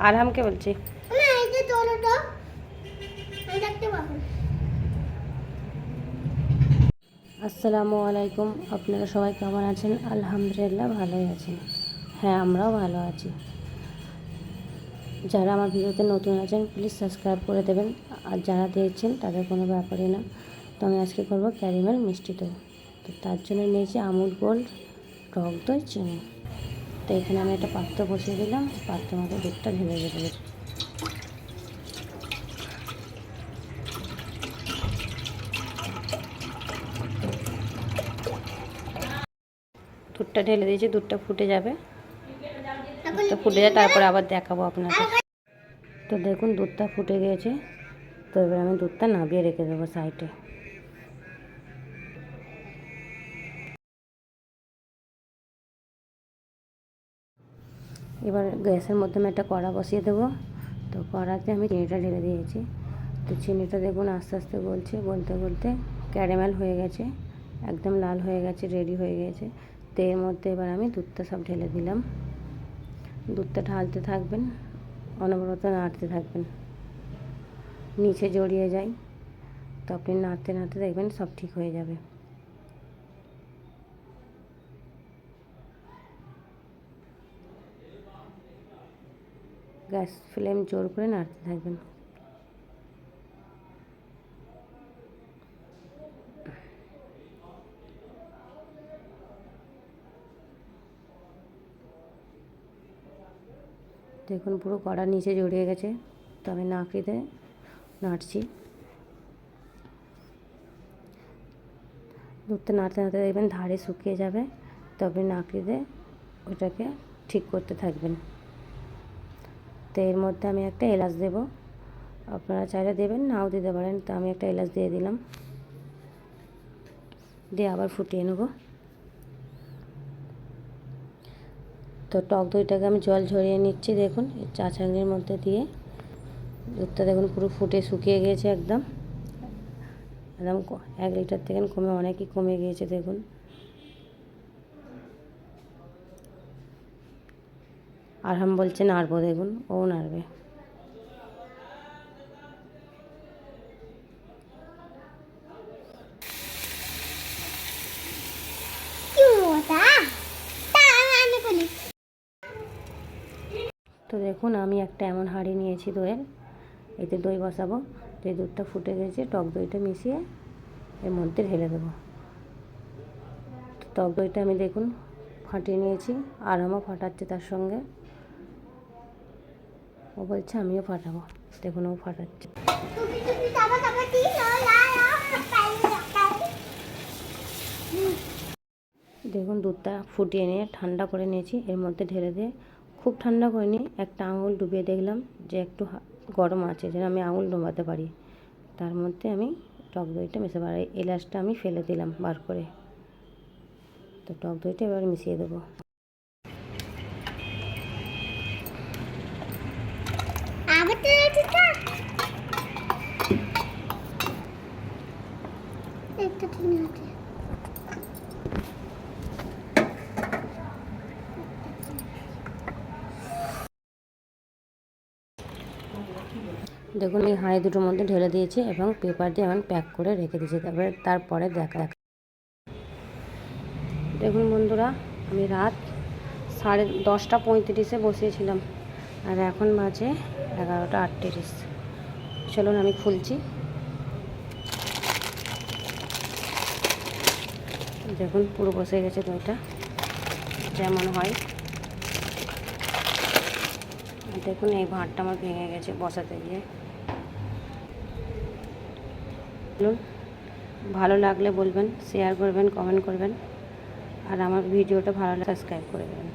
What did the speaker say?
আরহামকে বলছি। আসসালামু আলাইকুম, আপনারা সবাই কেমন আছেন? আলহামদুলিল্লাহ ভালোই আছেন। হ্যাঁ, আমরাও ভালো আছি। যারা আমার ভিডিওতে নতুন আছেন প্লিজ সাবস্ক্রাইব করে দেবেন, আর যারা দেখছেন তাদের কোনো ব্যাপারই না। তো আমি আজকে করবো ক্যারামেল মিষ্টি দই। তো তার জন্য নিয়েছি আমুল গোল্ড, টক দই, চিনি। তো এখানে আমি একটা পাত্র বসিয়ে দিলাম, পাত্রের মধ্যে দুধটা ঢেলে দেবো। দুধটা ঢেলে দিয়েছি, দুধটা ফুটে যাবে। দুধটা ফুটে যায়, তারপরে আবার দেখাবো আপনাকে। তো দেখুন দুধটা ফুটে গিয়েছে। তো এবার আমি দুধটা নামিয়ে রেখে দেবো সাইডে। এবার গ্যাসের মধ্যে আমি একটা কড়া বসিয়ে দেবো। তো কড়াতে আমি চিনিটা ঢেলে দিয়েছি। তো চিনিটা দেখুন আস্তে আস্তে গলছে, গলতে গলতে ক্যারামেল হয়ে গেছে, একদম লাল হয়ে গেছে, রেডি হয়ে গেছে। তো এর মধ্যে এবার আমি দুধটা সব ঢেলে দিলাম। দুধটা ঢালতে থাকবেন, অনবরত নাড়তে থাকবেন, নিচে জড়িয়ে যায়। তো আপনি নাড়তে নাড়তে দেখবেন সব ঠিক হয়ে যাবে। গ্যাস ফ্লেম জোর করে নাড়তে থাকবেন। দেখুন পুরো কড়া নিচে জড়িয়ে গেছে। তো আমি নাড়িতে নাড়ছি। দুধটা নাড়তে নাড়তে দেখবেন ধারে শুকিয়ে যাবে। তবে নাড়িতে ওটাকে ঠিক করতে থাকবেন। তো এর মধ্যে আমি একটা এলাচ দেব, আপনারা চাইলে দেবেন, নাও দিতে পারেন। তো আমি একটা এলাচ দিয়ে দিলাম, দিয়ে আবার ফুটিয়ে নেব। তো টক দইটাকে আমি জল ঝরিয়ে নিচ্ছি। দেখুন এই চা ছাঁকনির মধ্যে দিয়ে দুধটা দেখুন পুরো ফুটে শুকিয়ে গিয়েছে, একদম 1 লিটার থেকে কমে অনেকই কমে গিয়েছে। দেখুন আরহাম বলছে নাড়বো, দেখুন ও নাড়বে। তো দেখুন আমি একটা এমন হাঁড়ি নিয়েছি দইয়ের, এতে দই বসাবো। তো এই দুধটা ফুটে গেছে, টক দইটা মিশিয়ে এর মধ্যে ঢেলে দেবো। টক দইটা আমি দেখুন ফাটিয়ে নিয়েছি, আরহামও ফাটাচ্ছে তার সঙ্গে। ও বলছে আমিও ফাটাবো, দেখুন ও ফাটাচ্ছে। দেখুন দুধটা ফুটিয়ে নিয়ে ঠান্ডা করে নিয়েছি, এর মধ্যে ঢেলে দিয়ে খুব ঠান্ডা করে নিয়ে একটা আঙুল ডুবিয়ে দেখলাম যে একটু গরম আছে, যেন আমি আঙুল ডোবাতে পারি। তার মধ্যে আমি টক দইটা মেশাবো, আর এলাচটা আমি ফেলে দিলাম বার করে। তো টক দইটা এবার মিশিয়ে দেবো। দেখুন এই হাঁড়ি দুটোর মধ্যে ঢেলে দিয়েছি এবং পেপার দিয়ে আমি প্যাক করে রেখে দিয়েছি। তারপরে দেখা। দেখুন বন্ধুরা, আমি রাত 10:35 বসিয়েছিলাম, আর এখন বাজে 11:38। চলুন আমি খুলছি। দেখুন পুরো বসে গেছে দইটা, যেমন হয়। দেখুন এই ভাঁড়টা আমার ভেঙে গেছে বসাতে গিয়ে। ভালো লাগলে বলবেন, শেয়ার করবেন, কমেন্ট করবেন, আর আমার ভিডিওটা ভালো লাগলে সাবস্ক্রাইব করে দেবেন।